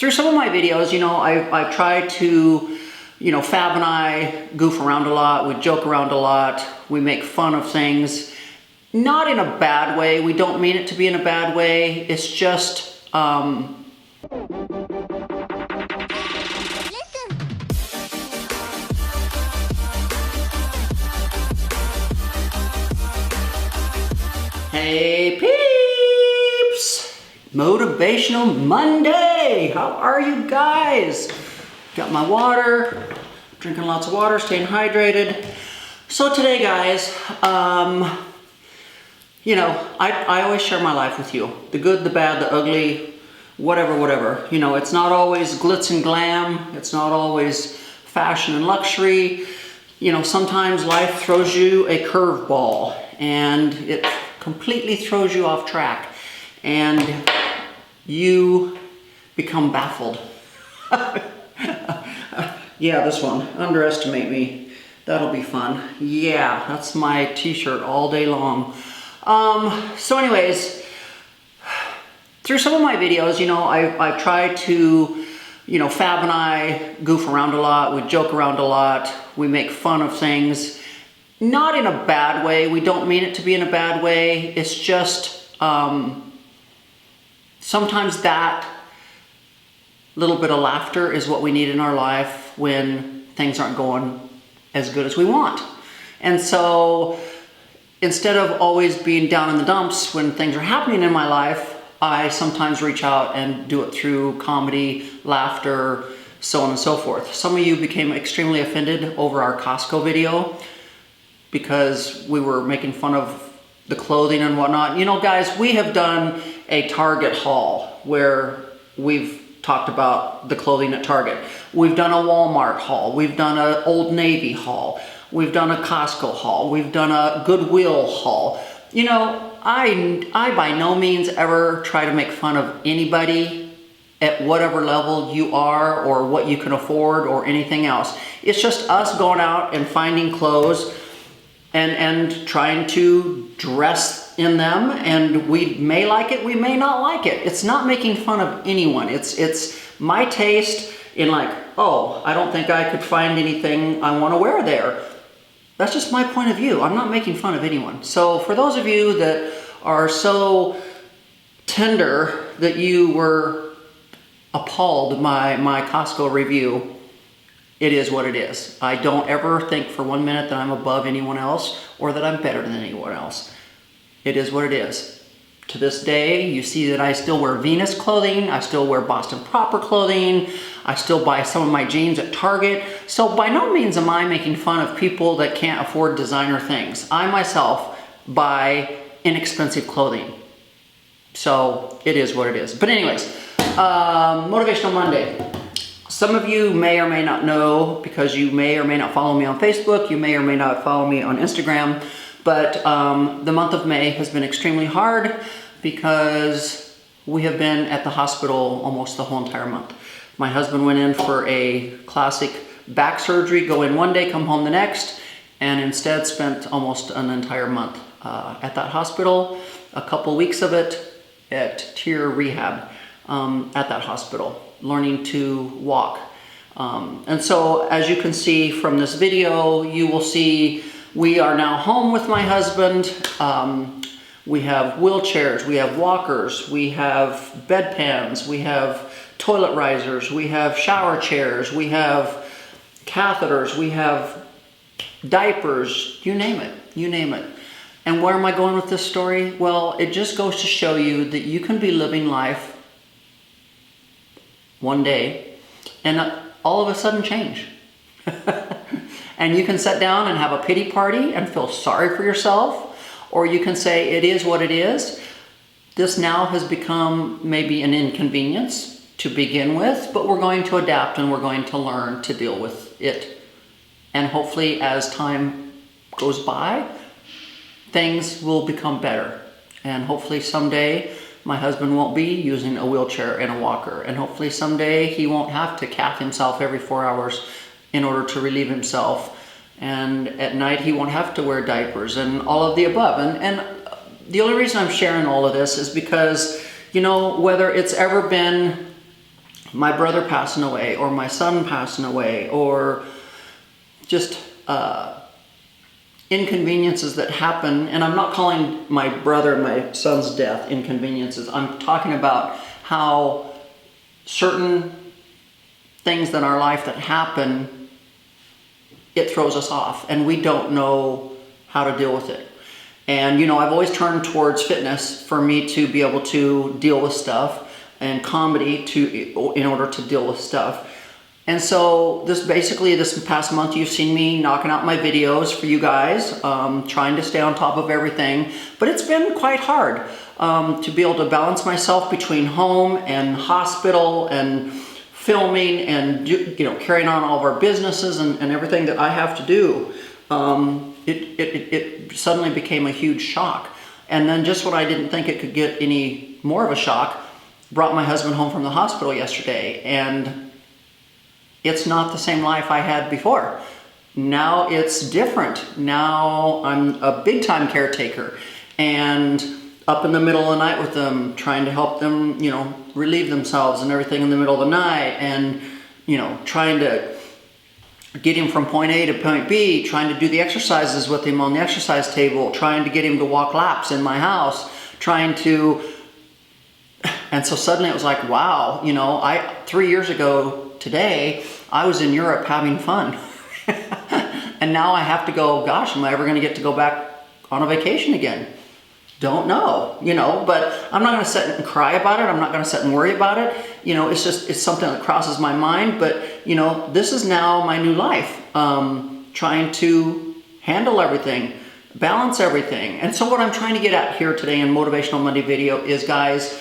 through some of my videos, I've tried to, Fab and I goof around a lot, we joke around a lot, we make fun of things, not in a bad way. We don't mean it to be in a bad way. It's just, Hey peeps! Motivational Monday! How are you guys? Got my water, drinking lots of water, staying hydrated. So today guys, I always share my life with you. The good, the bad, the ugly, whatever. It's not always glitz and glam. It's not always fashion and luxury. Sometimes life throws you a curveball and it completely throws you off track and you become baffled. Yeah, this one, underestimate me. That'll be fun. Yeah, that's my t-shirt all day long. So anyways, through some of my videos, I've tried to, Fab and I goof around a lot, we joke around a lot, we make fun of things. Not in a bad way. We don't mean it to be in a bad way. It's just sometimes that little bit of laughter is what we need in our life when things aren't going as good as we want. And so instead of always being down in the dumps when things are happening in my life, I sometimes reach out and do it through comedy, laughter, so on and so forth. Some of you became extremely offended over our Costco video because we were making fun of the clothing and whatnot. Guys, we have done a Target haul where we've talked about the clothing at Target. We've done a Walmart haul. We've done an Old Navy haul. We've done a Costco haul. We've done a Goodwill haul. I by no means ever try to make fun of anybody at whatever level you are or what you can afford or anything else. It's just us going out and finding clothes and trying to dress in them, and we may like it, we may not like it. It's not making fun of anyone. It's my taste in like, oh, I don't think I could find anything I want to wear there. That's just my point of view. I'm not making fun of anyone. So for those of you that are so tender that you were appalled by my Costco review, it is what it is. I don't ever think for 1 minute that I'm above anyone else or that I'm better than anyone else. It is what it is. To this day, you see that I still wear Venus clothing, I still wear Boston Proper clothing, I still buy some of my jeans at Target. So by no means am I making fun of people that can't afford designer things. I myself buy inexpensive clothing. So it is what it is. But anyways, Motivational Monday. Some of you may or may not know, because you may or may not follow me on Facebook, you may or may not follow me on Instagram, but the month of May has been extremely hard because we have been at the hospital almost the whole entire month. My husband went in for a classic back surgery, go in one day, come home the next, and instead spent almost an entire month at that hospital, a couple weeks of it at tier rehab at that hospital, learning to walk. And so as you can see from this video, you will see we are now home with my husband. We have wheelchairs, we have walkers, we have bedpans, we have toilet risers, we have shower chairs, we have catheters, we have diapers, you name it. And where am I going with this story? Well, it just goes to show you that you can be living life one day and all of a sudden change. And you can sit down and have a pity party and feel sorry for yourself, or you can say it is what it is. This now has become maybe an inconvenience to begin with, but we're going to adapt and we're going to learn to deal with it. And hopefully as time goes by, things will become better. And hopefully someday my husband won't be using a wheelchair and a walker. And hopefully someday he won't have to cath himself every 4 hours in order to relieve himself. And at night he won't have to wear diapers and all of the above. And the only reason I'm sharing all of this is because, whether it's ever been my brother passing away, or my son passing away, or just inconveniences that happen. And I'm not calling my brother and my son's death inconveniences. I'm talking about how certain things in our life that happen, it throws us off and we don't know how to deal with it. And you know, I've always turned towards fitness for me to be able to deal with stuff, and comedy in order to deal with stuff. And so this past month, you've seen me knocking out my videos for you guys, trying to stay on top of everything. But it's been quite hard to be able to balance myself between home and hospital and filming and carrying on all of our businesses and everything that I have to do. It suddenly became a huge shock. And then just when I didn't think it could get any more of a shock, brought my husband home from the hospital yesterday, and it's not the same life I had before. Now it's different. Now I'm a big time caretaker and up in the middle of the night with them, trying to help them, relieve themselves and everything in the middle of the night, and, trying to get him from point A to point B, trying to do the exercises with him on the exercise table, trying to get him to walk laps in my house, and so suddenly it was like, wow, 3 years ago today, I was in Europe having fun. And now I have to go, gosh, am I ever going to get to go back on a vacation again? Don't know, but I'm not going to sit and cry about it. I'm not going to sit and worry about it. It's something that crosses my mind, but this is now my new life, trying to handle everything, balance everything. And so what I'm trying to get at here today in Motivational Monday video is, guys,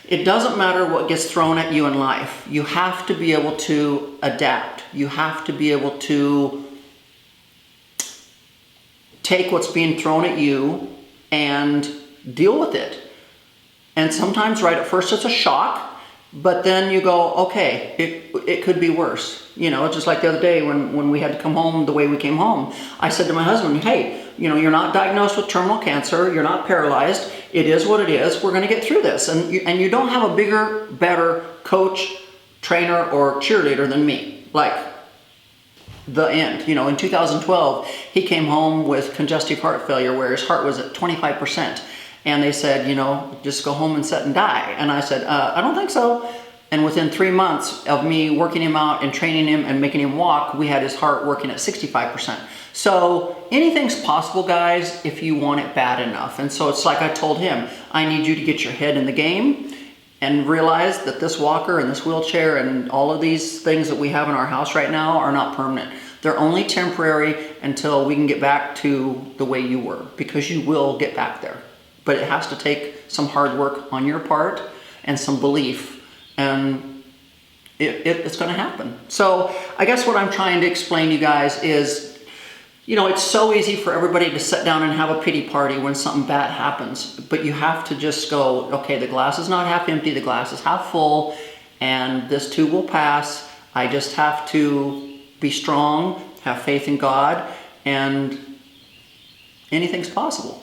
it doesn't matter what gets thrown at you in life. You have to be able to adapt. You have to be able to take what's being thrown at you and deal with it. And sometimes right at first it's a shock, but then you go, okay, it could be worse. Just like the other day when we had to come home the way we came home, I said to my husband, hey, you're not diagnosed with terminal cancer, you're not paralyzed, it is what it is, we're gonna get through this. And you don't have a bigger, better coach, trainer, or cheerleader than me. Like, the end. In 2012, he came home with congestive heart failure where his heart was at 25%. And they said, just go home and sit and die. And I said, I don't think so. And within 3 months of me working him out and training him and making him walk, we had his heart working at 65%. So anything's possible, guys, if you want it bad enough. And so it's like I told him, I need you to get your head in the game and realize that this walker and this wheelchair and all of these things that we have in our house right now are not permanent. They're only temporary until we can get back to the way you were, because you will get back there. But it has to take some hard work on your part and some belief, and it's going to happen. So I guess what I'm trying to explain to you guys is, it's so easy for everybody to sit down and have a pity party when something bad happens, but you have to just go, okay, the glass is not half empty, the glass is half full, and this too will pass. I just have to be strong, have faith in God, and anything's possible.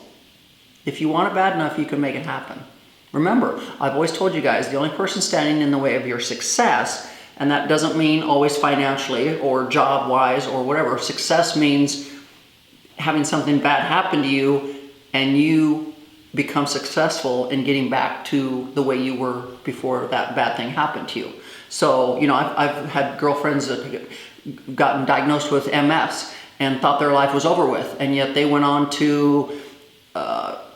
If you want it bad enough, you can make it happen. Remember, I've always told you guys, the only person standing in the way of your success, and that doesn't mean always financially or job-wise or whatever. Success means having something bad happen to you and you become successful in getting back to the way you were before that bad thing happened to you. So, I've had girlfriends that gotten diagnosed with MS and thought their life was over with, and yet they went on to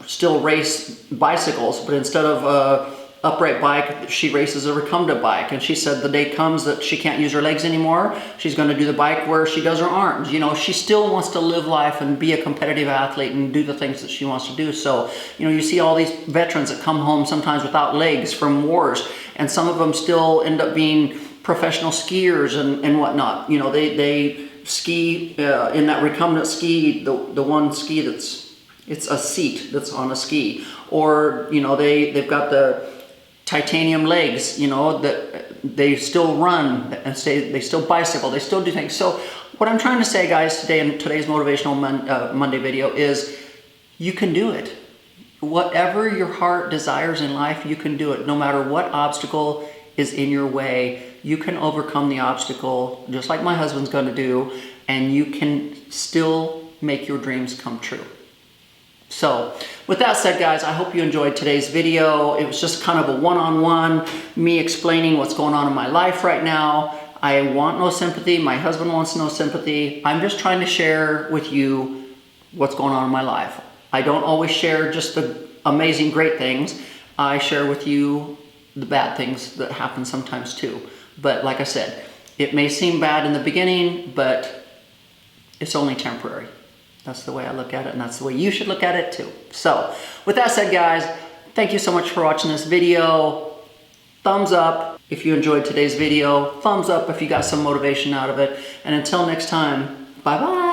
still race bicycles, but instead of a upright bike, she races a recumbent bike. And she said the day comes that she can't use her legs anymore, she's going to do the bike where she does her arms. She still wants to live life and be a competitive athlete and do the things that she wants to do. So, you see all these veterans that come home sometimes without legs from wars, and some of them still end up being professional skiers and whatnot. They ski in that recumbent ski, the one ski it's a seat that's on a ski, or they've got the titanium legs, that they still run and they still bicycle, they still do things. So what I'm trying to say, guys, today in today's Motivational Monday video is you can do it. Whatever your heart desires in life, you can do it. No matter what obstacle is in your way, you can overcome the obstacle just like my husband's going to do, and you can still make your dreams come true. So with that said, guys, I hope you enjoyed today's video. It was just kind of a one-on-one, me explaining what's going on in my life right now. I want no sympathy. My husband wants no sympathy. I'm just trying to share with you what's going on in my life. I don't always share just the amazing, great things. I share with you the bad things that happen sometimes too. But like I said, it may seem bad in the beginning, but it's only temporary. That's the way I look at it, and that's the way you should look at it too. So with that said, guys, thank you so much for watching this video. Thumbs up if you enjoyed today's video. Thumbs up if you got some motivation out of it. And until next time, bye-bye.